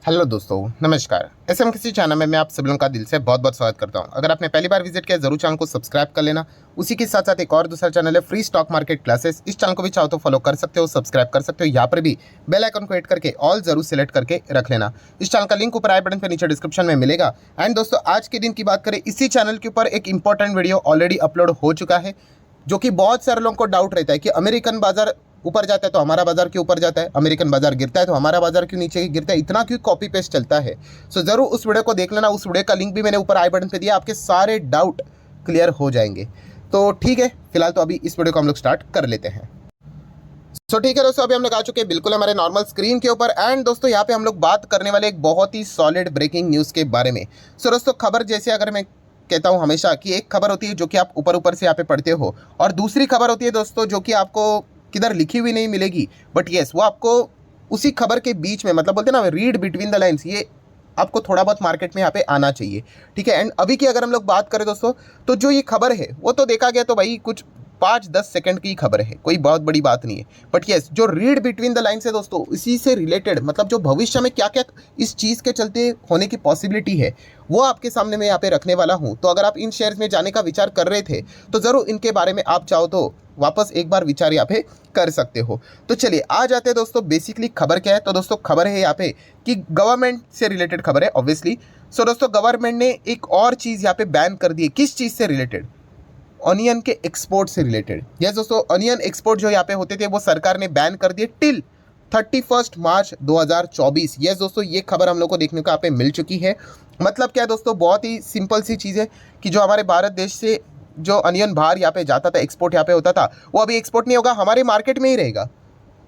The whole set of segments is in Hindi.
हेलो दोस्तों, नमस्कार। एसएम किसी चैनल में मैं आप सभी लोगों का दिल से बहुत बहुत स्वागत करता हूं। अगर आपने पहली बार विजिट किया जरूर चैनल को सब्सक्राइब कर लेना। उसी के साथ साथ एक और दूसरा चैनल है फ्री स्टॉक मार्केट क्लासेस। इस चैनल को भी चाहो तो फॉलो कर सकते हो, सब्सक्राइब कर सकते हो। यहाँ पर भी बेल आइकन को हिट करके ऑल जरूर सिलेक्ट करके रख लेना। इस चैनल का लिंक ऊपर आई बटन पर नीचे डिस्क्रिप्शन में मिलेगा। एंड दोस्तों, आज के दिन की बात करें, इसी चैनल के ऊपर एक इंपॉर्टेंट वीडियो ऑलरेडी अपलोड हो चुका है, जो कि बहुत सारे लोगों को डाउट रहता है कि अमेरिकन बाजार ऊपर जाता है तो हमारा बाजार क्यों ऊपर जाता है, अमेरिकन बाजार गिरता है तो हमारा बाजार क्यों नीचे गिरता है, इतना क्यों कॉपी पेस्ट चलता है। सो जरूर उस वीडियो को देख लेना। उस वीडियो का लिंक भी मैंने ऊपर आई बटन पे दिया, आपके सारे डाउट क्लियर हो जाएंगे। तो ठीक है, फिलहाल तो अभी इस वीडियो को हम लोग स्टार्ट कर लेते हैं। सो ठीक है दोस्तों, अभी हम लोग आ चुके हैं बिल्कुल हमारे नॉर्मल स्क्रीन के ऊपर। एंड दोस्तों, यहाँ पे हम लोग बात करने वाले एक बहुत ही सॉलिड ब्रेकिंग न्यूज़ के बारे में। सो दोस्तों, खबर जैसे अगर मैं कहता हूँ हमेशा कि एक खबर होती है जो कि आप ऊपर ऊपर से यहाँ पे पढ़ते हो, और दूसरी खबर होती है दोस्तों जो कि आपको किधर लिखी हुई नहीं मिलेगी, बट येस वो आपको उसी खबर के बीच में, मतलब बोलते हैं ना, रीड बिटवीन द लाइन्स, ये आपको थोड़ा बहुत मार्केट में यहाँ पे आना चाहिए। ठीक है। एंड अभी की अगर हम लोग बात करें दोस्तों, तो जो ये खबर है वो तो देखा गया तो भाई कुछ 5-10 सेकंड की खबर है, कोई बहुत बड़ी बात नहीं है। बट यस, जो रीड बिटवीन द लाइन्स है दोस्तों, इसी से रिलेटेड, मतलब जो भविष्य में क्या क्या इस चीज़ के चलते होने की पॉसिबिलिटी है, वो आपके सामने मैं यहाँ पे रखने वाला हूँ। तो अगर आप इन शेयर्स में जाने का विचार कर रहे थे तो ज़रूर इनके बारे में आप चाहो तो वापस एक बार विचार यहाँ पे कर सकते हो। तो चलिए आ जाते हैं दोस्तों, बेसिकली खबर क्या है। तो दोस्तों, खबर है यहाँ पे कि गवर्नमेंट से रिलेटेड खबर है ऑब्वियसली। सो दोस्तों, गवर्नमेंट ने एक और चीज़ यहाँ पे बैन कर दी है। किस चीज़ से रिलेटेड? ऑनियन के एक्सपोर्ट से रिलेटेड। यस दोस्तों, ऑनियन एक्सपोर्ट जो यहाँ पे होते थे वो सरकार ने बैन कर दिए टिल 31 मार्च 2024। यस दोस्तों, ये खबर हम लोग को देखने को यहाँ पे मिल चुकी है। मतलब क्या है दोस्तों, बहुत ही सिंपल सी चीज़ है कि जो हमारे भारत देश से जो अनियन बाहर यहाँ पे जाता था, एक्सपोर्ट यहाँ पे होता था, वो अभी एक्सपोर्ट नहीं होगा, हमारे मार्केट में ही रहेगा।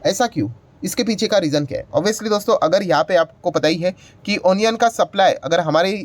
ऐसा क्यों? इसके पीछे का रीज़न क्या है? ऑब्वियसली दोस्तों, अगर यहाँ पे आपको पता ही है कि ऑनियन का सप्लाई अगर हमारे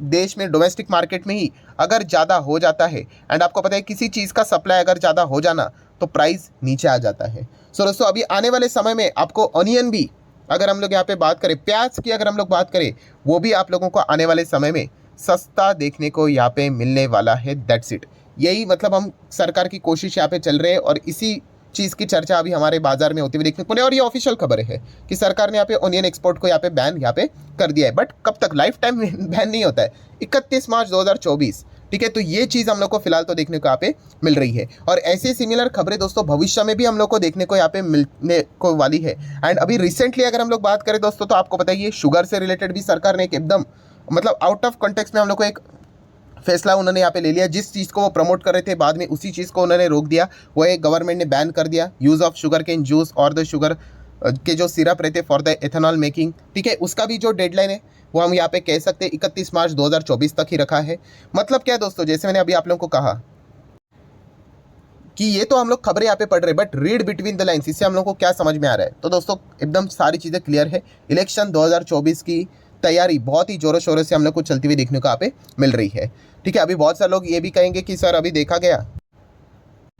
देश में डोमेस्टिक मार्केट में ही अगर ज़्यादा हो जाता है, एंड आपको पता है किसी चीज़ का सप्लाई अगर ज़्यादा हो जाना तो प्राइस नीचे आ जाता है। सो दोस्तों, अभी आने वाले समय में आपको ऑनियन भी, अगर हम लोग यहाँ पे बात करें प्याज की, अगर हम लोग बात करें, वो भी आप लोगों को आने वाले समय में सस्ता देखने को यहाँ पे मिलने वाला है। That's it. यही मतलब हम सरकार की कोशिश यहाँ पे चल रहे हैं, और इसी चीज़ की चर्चा अभी हमारे बाजार में होती हुई देखने को मिले। और ये ऑफिशियल खबर है कि सरकार ने यहाँ पे ऑनियन एक्सपोर्ट को यहाँ पे बैन यहाँ पे कर दिया है। बट कब तक? लाइफ टाइम बैन नहीं होता है, 31 मार्च 2024। ठीक है। तो ये चीज़ हम लोग को फिलहाल तो देखने को यहाँ पे मिल रही है, और ऐसे सिमिलर खबरें दोस्तों भविष्य में भी हम लोग को देखने को यहाँ पे मिलने को वाली है। एंड अभी रिसेंटली अगर हम लोग बात करें दोस्तों, तो आपको पता है शुगर से रिलेटेड भी सरकार ने एक एकदम, मतलब आउट ऑफ कॉन्टेक्स्ट में हम लोग को एक फैसला उन्होंने यहाँ पे ले लिया। जिस चीज़ को वो प्रमोट कर रहे थे, बाद में उसी चीज़ को उन्होंने रोक दिया। वो एक गवर्नमेंट ने बैन कर दिया, use of sugar cane juice और द शुगर के जो सिरप रहते फॉर द एथेनॉल मेकिंग। ठीक है। उसका भी जो डेडलाइन है वो हम यहाँ पे कह सकते हैं 31 मार्च 2024 तक ही रखा है। मतलब क्या है दोस्तों, जैसे मैंने अभी आप लोगों को कहा कि ये तो हम लोग खबरें यहाँ पे पढ़ रहे हैं, but read between the lines, इससे हम लोग को क्या समझ में आ रहा है? तो दोस्तों, एकदम सारी चीज़ें क्लियर है। इलेक्शन 2024 की तैयारी बहुत ही जोरों शोरों से हम लोग को चलती हुई देखने को यहाँ पे मिल रही है। ठीक है। अभी बहुत सारे लोग ये भी कहेंगे कि सर अभी देखा गया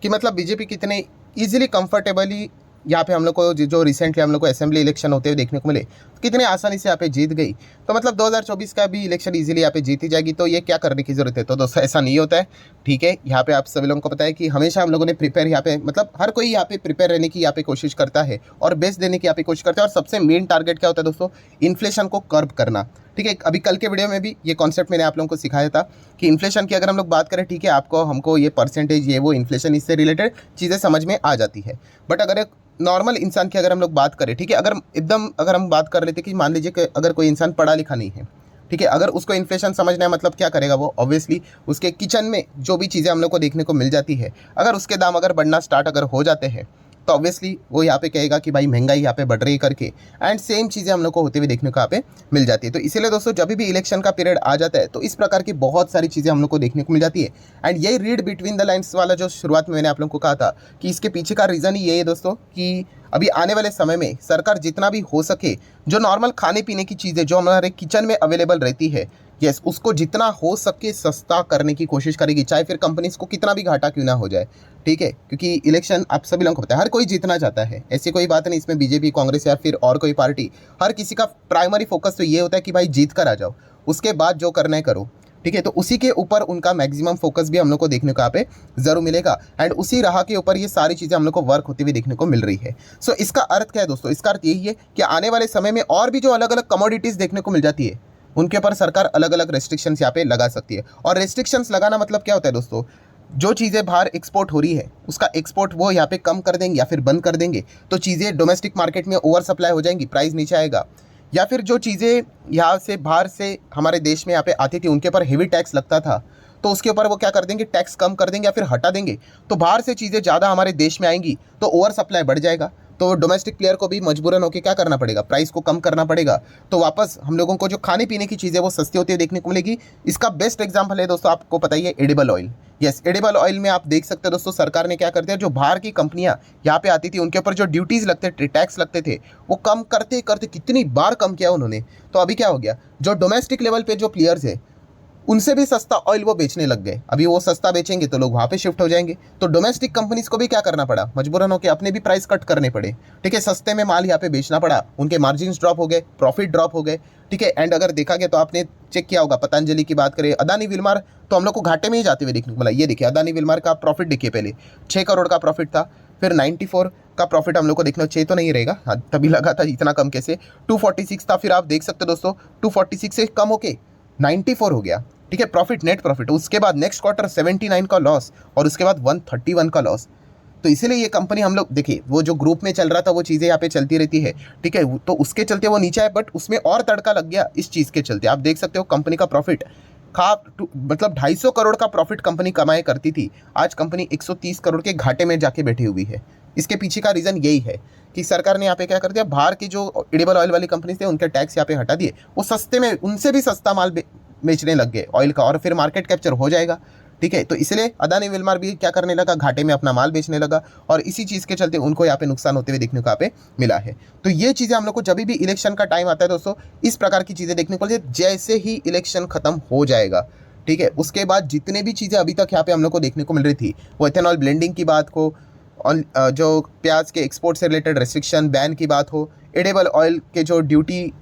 कि मतलब बीजेपी कितने इजीली कंफर्टेबली यहाँ पे हम लोग को जो रिसेंटली हम लोग को असेंबली इलेक्शन होते हुए देखने को मिले, कितने आसानी से यहाँ पे जीत गई। तो मतलब 2024 का भी इलेक्शन इजीली यहाँ पे जीती जाएगी। तो ये क्या करने की ज़रूरत है? तो दोस्तों, ऐसा नहीं होता है। ठीक है। यहाँ पे आप सभी लोगों को पता है कि हमेशा हम लोगों ने प्रिपेयर यहाँ पे, मतलब हर कोई यहाँ पे प्रिपेयर रहने की यहाँ पे कोशिश करता है, और बेस्ट देने की यहाँ पे कोशिश करता है। और सबसे मेन टारगेट क्या होता है दोस्तों? इन्फ्लेशन को कर्ब करना। ठीक है। अभी कल के वीडियो में भी ये कॉन्सेप्ट मैंने आप लोगों को सिखाया था कि इन्फ्लेशन की अगर हम लोग बात करें, ठीक है, आपको हमको ये परसेंटेज, ये वो इन्फ्लेशन, इससे रिलेटेड चीज़ें समझ में आ जाती है। बट अगर एक नॉर्मल इंसान की अगर हम लोग बात करें, ठीक है, अगर हम बात कर लेते कि मान लीजिए कि अगर कोई इंसान पढ़ा लिखा नहीं है, ठीक है, अगर उसको इन्फ्लेशन समझना है, मतलब क्या करेगा वो? ऑब्वियसली उसके किचन में जो भी चीज़ें हम लोग को देखने को मिल जाती है, अगर उसके दाम अगर बढ़ना स्टार्ट अगर हो जाते हैं, तो ऑब्वियसली वो यहाँ पे कहेगा कि भाई महंगाई यहाँ पे बढ़ रही है करके। एंड सेम चीज़ें हम लोग को होते हुए देखने को यहाँ पे मिल जाती है। तो इसीलिए दोस्तों, जब भी इलेक्शन का पीरियड आ जाता है तो इस प्रकार की बहुत सारी चीज़ें हम लोग को देखने को मिल जाती है। एंड यही रीड बिटवीन द लाइन्स वाला जो शुरुआत में मैंने आप लोगों को कहा था कि इसके पीछे का रीज़न ही ये है दोस्तों कि अभी आने वाले समय में सरकार जितना भी हो सके, जो नॉर्मल खाने पीने की चीज़ें जो हमारे किचन में अवेलेबल रहती है, यस, उसको जितना हो सके सस्ता करने की कोशिश करेगी, चाहे फिर कंपनीज को कितना भी घाटा क्यों ना हो जाए। ठीक है। क्योंकि इलेक्शन आप सभी लोगों को पता है, हर कोई जीतना चाहता है, ऐसी कोई बात नहीं इसमें बीजेपी, कांग्रेस या फिर और कोई पार्टी। हर किसी का प्राइमरी फोकस तो ये होता है कि भाई जीत कर आ जाओ, उसके बाद जो करना है करो। ठीक है, तो उसी के ऊपर उनका मैक्सिमम फोकस भी हम लोग को देखने को यहाँ पे जरूर मिलेगा एंड उसी राह के ऊपर ये सारी चीज़ें हम लोग को वर्क होती हुई देखने को मिल रही है। सो इसका अर्थ क्या है दोस्तों? इसका अर्थ यही है कि आने वाले समय में और भी जो अलग अलग कमोडिटीज़ देखने को मिल जाती है उनके ऊपर सरकार अलग अलग रेस्ट्रिक्शंस यहाँ पे लगा सकती है। और रेस्ट्रिक्शंस लगाना मतलब क्या होता है दोस्तों? जो चीज़ें बाहर एक्सपोर्ट हो रही है उसका एक्सपोर्ट वो यहाँ पे कम कर देंगे या फिर बंद कर देंगे, तो चीज़ें डोमेस्टिक मार्केट में ओवर सप्लाई हो जाएंगी, प्राइस नीचे आएगा। या फिर जो चीज़ें यहाँ से बाहर से हमारे देश में यहाँ पे आती थी उनके ऊपर हेवी टैक्स लगता था, तो उसके ऊपर वो क्या कर देंगे, टैक्स कम कर देंगे या फिर हटा देंगे। तो बाहर से चीज़ें ज़्यादा हमारे देश में आएंगी तो ओवर सप्लाई बढ़ जाएगा, तो डोमेस्टिक प्लेयर को भी मजबूरन होकर क्या करना पड़ेगा, प्राइस को कम करना पड़ेगा। तो वापस हम लोगों को जो खाने पीने की चीज़ें वो सस्ती होती है देखने को मिलेगी। इसका बेस्ट एग्जांपल है दोस्तों, आपको पता ही है, edible oil. Yes, edible oil में आप देख सकते हैं दोस्तों, सरकार ने क्या कर दिया, जो बाहर की कंपनियां यहाँ पे आती थी उनके ऊपर जो ड्यूटीज़ लगते थे, टैक्स लगते थे, वो कम करते करते कितनी बार कम किया उन्होंने। तो अभी क्या हो गया, जो डोमेस्टिक लेवल पे जो प्लेयर्स है उनसे भी सस्ता ऑयल वो बेचने लग गए। अभी वो सस्ता बेचेंगे तो लोग वहाँ पे शिफ्ट हो जाएंगे, तो डोमेस्टिक कंपनीज को भी क्या करना पड़ा, मजबूरन होकर अपने भी प्राइस कट करने पड़े। ठीक है, सस्ते में माल यहाँ पे बेचना पड़ा, उनके मार्जिन्स ड्रॉप हो गए, प्रॉफिट ड्रॉप हो गए। ठीक है, एंड अगर देखा गया तो आपने चेक किया होगा, पतंजलि की बात करें, अदानी विल्मार, तो हम लोग को घाटे में ही जाते हुए देखने को मिला। ये देखिए अदानी विल्मार का प्रॉफिट देखिए, पहले 6 करोड़ का प्रॉफिट था, फिर 94 का प्रॉफिट हम लोग को देखना, 6 तो नहीं रहेगा, हाँ तभी लगा था इतना कम कैसे, 246 था, फिर आप देख सकते हो दोस्तों 246 से कम होके 94 हो गया। ठीक है, प्रॉफिट, नेट प्रॉफिट। उसके बाद नेक्स्ट क्वार्टर 79 का लॉस और उसके बाद 131 का लॉस। तो इसीलिए ये कंपनी हम लोग देखिए, वो जो ग्रुप में चल रहा था वो चीज़ें यहाँ पे चलती रहती है। ठीक है, तो उसके चलते वो नीचे आए, बट उसमें और तड़का लग गया इस चीज़ के चलते। आप देख सकते हो कंपनी का प्रॉफिट मतलब 250 करोड़ का प्रॉफिट कंपनी कमाए करती थी, आज कंपनी 130 करोड़ के घाटे में जाके बैठी हुई है। इसके पीछे का रीज़न यही है कि सरकार ने यहाँ पे क्या कर दिया, बाहर की जो एडिबल ऑयल वाली कंपनी थे उनके टैक्स यहाँ पे हटा दिए, वो सस्ते में उनसे भी सस्ता माल बेचने लग गए ऑयल का, और फिर मार्केट कैप्चर हो जाएगा। ठीक है, तो इसलिए अदानी विल्मार भी क्या करने लगा, घाटे में अपना माल बेचने लगा, और इसी चीज़ के चलते उनको यहाँ पे नुकसान होते हुए देखने को यहाँ पे मिला है। तो ये चीज़ें हम लोग को जब भी इलेक्शन का टाइम आता है दोस्तों, इस प्रकार की चीज़ें देखने को मिलती है। जैसे ही इलेक्शन खत्म हो जाएगा, ठीक है, उसके बाद जितने भी चीज़ें अभी तक यहाँ पे हम लोग को देखने को मिल रही थी, वो इथेनॉल ब्लेंडिंग की बात हो, जो प्याज के एक्सपोर्ट से रिलेटेड रेस्ट्रिक्शन बैन की बात हो, एडिबल ऑयल के जो ड्यूटी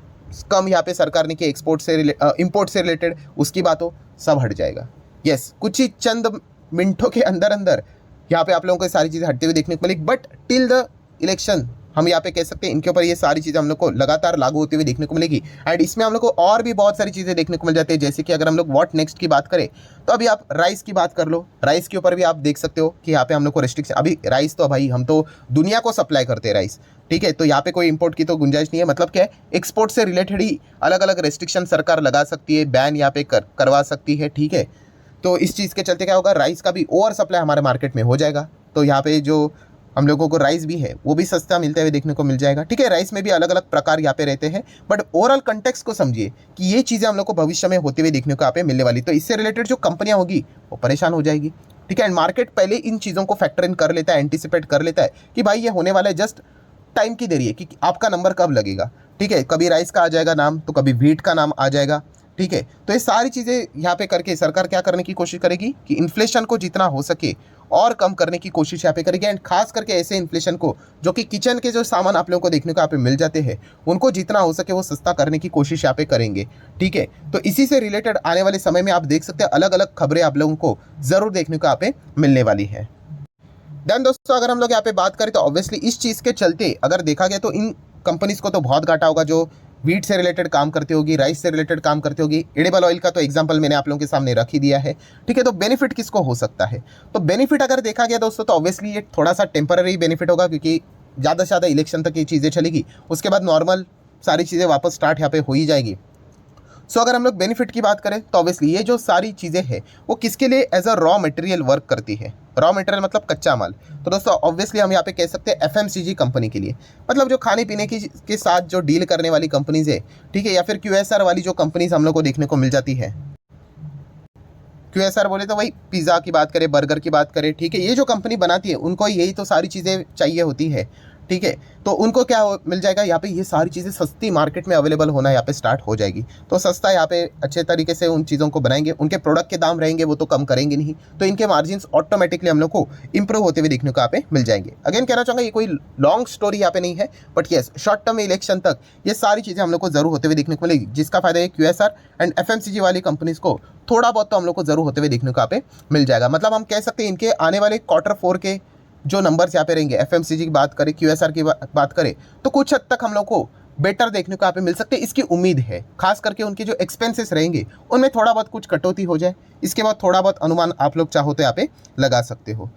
कम यहाँ पे सरकार ने की एक्सपोर्ट से इंपोर्ट से रिलेटेड उसकी बात हो, सब हट जाएगा। यस, कुछ ही चंद मिनटों के अंदर अंदर यहाँ पे आप लोगों को सारी चीज़ें हटते हुए देखने को मिलेगी। बट टिल द इलेक्शन हम यहाँ पे कह सकते हैं इनके ऊपर ये सारी चीज़ें हम लोग को लगातार लागू होती हुई देखने को मिलेगी। एंड इसमें हम लोग को और भी बहुत सारी चीज़ें देखने को मिल जाती है, जैसे कि अगर हम लोग व्हाट नेक्स्ट की बात करें तो अभी आप राइस की बात कर लो, राइस के ऊपर भी आप देख सकते हो कि यहाँ पे हम लोग को रेस्ट्रिक्शन, अभी राइस तो भाई हम तो दुनिया को सप्लाई करते हैं राइस। ठीक है, तो यहाँ पे कोई इंपोर्ट की तो गुंजाइश नहीं है, मतलब क्या है, एक्सपोर्ट से रिलेटेड ही अलग अलग रेस्ट्रिक्शन सरकार लगा सकती है, बैन यहाँ पे करवा सकती है। ठीक है, तो इस चीज़ के चलते क्या होगा, राइस का भी ओवर सप्लाई हमारे मार्केट में हो जाएगा, तो यहाँ पे जो हम लोगों को राइस भी है वो भी सस्ता मिलते हुए देखने को मिल जाएगा। ठीक है, राइस में भी अलग अलग प्रकार यहाँ पे रहते हैं, बट ओवरऑल कंटेक्स्ट को समझिए कि ये चीज़ें हम लोग को भविष्य में होते हुए देखने को यहाँ पे मिलने वाली, तो इससे रिलेटेड जो कंपनियाँ होगी वो परेशान हो जाएगी। ठीक है, एंड मार्केट पहले इन चीज़ों को फैक्टर इन कर लेता है, एंटिसिपेट कर लेता है कि भाई ये होने वाला है, जस्ट टाइम की देरी है कि आपका नंबर कब लगेगा। ठीक है, कभी राइस का आ जाएगा नाम तो कभी व्हीट का नाम आ जाएगा। ठीक है, तो ये सारी चीज़ें यहाँ पे करके सरकार क्या करने की कोशिश करेगी कि इन्फ्लेशन को जितना हो सके और कम करने की कोशिश यहाँ पे करेगी। एंड खास करके ऐसे इन्फ्लेशन को जो कि किचन के जो सामान आप लोगों को देखने को यहाँ पे मिल जाते हैं उनको जितना हो सके वो सस्ता करने की कोशिश यहाँ पे करेंगे। ठीक है, तो इसी से रिलेटेड आने वाले समय में आप देख सकते हैं अलग अलग खबरें आप लोगों को ज़रूर देखने को यहाँ पे मिलने वाली है। देन दोस्तों अगर हम लोग यहाँ पे बात करें तो ऑब्वियसली इस चीज़ के चलते अगर देखा गया तो इन कंपनीज को तो बहुत घाटा होगा, जो व्हीट से रिलेटेड काम करती होगी, राइस से रिलेटेड काम करती होगी। एडिबल ऑयल का तो एग्जांपल मैंने आप लोगों के सामने रख ही दिया है। ठीक है, तो बेनिफिट किसको हो सकता है, तो बेनिफिट अगर देखा गया दोस्तों तो ऑब्वियसली ये थोड़ा सा टेम्पररी बेनिफिट होगा, क्योंकि ज़्यादा से ज़्यादा इलेक्शन तक ये चीज़ें चलेगी, उसके बाद नॉर्मल सारी चीज़ें वापस स्टार्ट यहाँ पे हो ही जाएगी। सो अगर हम लोग बेनिफिट की बात करें तो ऑब्वियसली ये जो सारी चीज़ें हैं वो किसके लिए as a raw material work करती है। रॉ मटेरियल मतलब कच्चा माल, तो दोस्तों ऑब्वियसली हम यहाँ पे कह सकते हैं एफएमसीजी कंपनी के लिए, मतलब जो खाने पीने की के साथ जो डील करने वाली कंपनीज है। ठीक है, या फिर क्यूएसआर वाली जो कंपनीज हम लोग को देखने को मिल जाती है। क्यूएसआर बोले तो वही पिज़्ज़ा की बात करें, बर्गर की बात करें। ठीक है, ये जो कंपनी बनाती है उनको यही तो सारी चीज़ें चाहिए होती है। ठीक है, तो उनको क्या मिल जाएगा यहाँ पे, ये सारी चीज़ें सस्ती मार्केट में अवेलेबल होना यहाँ पे स्टार्ट हो जाएगी। तो सस्ता यहाँ पे अच्छे तरीके से उन चीज़ों को बनाएंगे, उनके प्रोडक्ट के दाम रहेंगे वो तो कम करेंगे नहीं, तो इनके मार्जिन्स ऑटोमेटिकली हम लोग को इंप्रूव होते हुए देखने को यहाँ पे मिल जाएंगे। अगेन कहना चाहूँगा ये कोई लॉन्ग स्टोरी यहाँ पे नहीं है, but yes short term election तक ये सारी चीज़ें हम लोग को जरूर होते हुए देखने को मिलेगी, जिसका फायदा है क्यूएसआर एंड एफएमसीजी वाली कंपनीज को थोड़ा बहुत तो हम लोग को जरूर होते हुए देखने को यहाँ पे मिल जाएगा। मतलब हम कह सकते हैं इनके आने वाले Q4 के जो नंबर्स यहाँ पे रहेंगे, एफएमसीजी की बात करें, QSR की बात करें, तो कुछ हद तक हम लोग को बेटर देखने को यहाँ पे मिल सकते हैं, इसकी उम्मीद है। खास करके उनके जो एक्सपेंसेस रहेंगे उनमें थोड़ा बहुत कुछ कटौती हो जाए, इसके बाद थोड़ा बहुत अनुमान आप लोग चाहो तो यहाँ पे लगा सकते हो।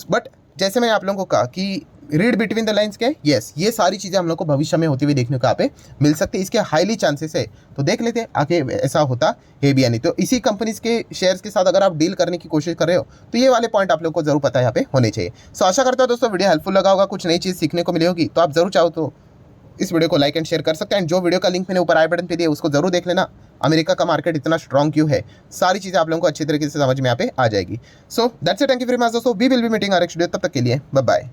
बट जैसे मैं आप लोगों को कहा कि रीड बिटवीन द लाइन्स क्या है, यस, ये सारी चीज़ें हम लोग को भविष्य में होती हुई देखने को यहाँ पे मिल सकती है, इसके हाईली चांसेस है। तो देख लेते हैं आगे ऐसा होता है भी या नहीं। तो इसी कंपनीज के शेयर्स के साथ अगर आप डील करने की कोशिश कर रहे हो तो ये वाले पॉइंट आप लोग को जरूर पता है यहाँ पे होने चाहिए। सो आशा करता हूँ दोस्तों वीडियो हेल्पफुल लगा होगा, कुछ नई चीज़ सीखने को मिली होगी। तो आप जरूर चाहो तो इस वीडियो को लाइक एंड शेयर कर सकते हैं। एंड जो वीडियो का लिंक मैंने ऊपर आई बटन पे दिया उसको जरूर देख लेना। अमेरिका का मार्केट इतना स्ट्रॉन्ग क्यों है, सारी चीज़ें आप लोगों को अच्छी तरीके से समझ में यहाँ पे आ जाएगी। So that's it, thank you very much दोस्तों, we will be meeting our next video, तब तक के लिए बाय बाय।